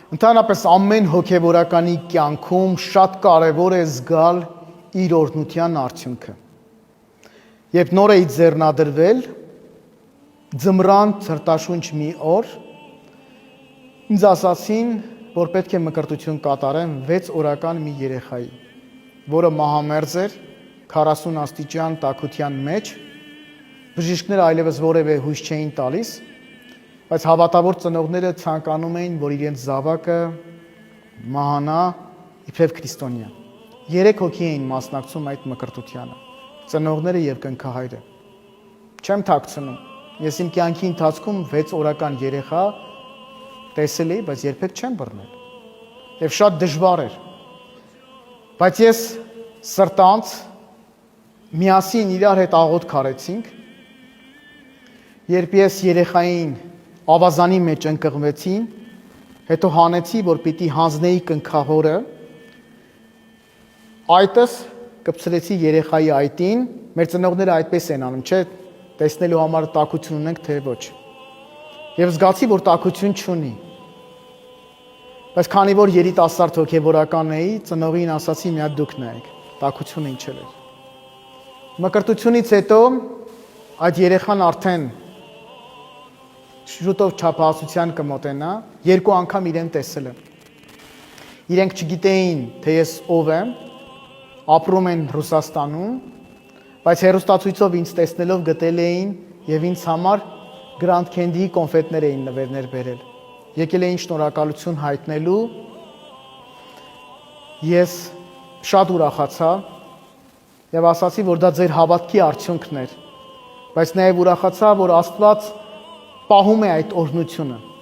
Ընդհանրապես ամեն հոգևորականի կյանքում շատ կարևոր է զգալ իր օրհնության արդյունքը։ Երբ նոր էի ձեռնադրվել, ձմռան ցրտաշունչ մի օր, ինձ ասացին, որ պետք է մկրտություն կատարեմ 6 օրական մի երեխայի, որը մահամերձ էր 40 աստիճան տաքության մեջ, բժիշկները այլևս որևէ հույս չէին տալիս, բայց հավատավոր ծնողները ցանկանում էին, որ իրենց զավակը մահանա իբրև քրիստոնյա։ 3 հոգի էին մասնակցում այդ մկրտությանը, ծնողները եւ կնքահայրը։ Չեմ թաքցնում, ես իմ կյանքի ընթացքում 6 օրական երեխա տեսել էի, բայց երբեք չեմ բռնել։ Եվ շատ դժվար էր։ Բայց ես սրտանց միասին իրար հետ աղոթք արեցինք, երբ ես երեխային ավազանի մեջ ընկղմվեցի, հետո հանեցի, որ պիտի հանձնեի կնքահորը, այտս կպցրեցի երեխայի այտին, մեր ծնողները այդպես են անում, չէ, տեսնելու համար տաքություն ունենք, թե ոչ։ Եվ զգացի, որ տաքություն չունի։ Բայց քանի որ երիտասարդ հոգևորական էի, ծնողին ասացի՝ մի հատ դուք նայեք, տաքությունը ինչ էր։ Մկրտությունից հետո այդ երեխան արդեն շուտով չափահասության կմոտենա, 2 անգամ իրեն տեսել եմ։ Իրենք չգիտեին, թե ես ով եմ, ապրում են Ռուսաստանում, բայց հեռուստացույցով ինձ տեսնելով գտել էին եւ ինձ համար Grand Candy-ի կոնֆետներ էին նվերներ բերել։ Եկել էին շնորհակալություն հայտնելու։ Ես շատ ուրախացա եւ ասացի, որ դա ձեր հավատքի արդյունքն էր, բայց նաեւ ուրախացա, որ Աստված պահում է այդ օրհնությունը,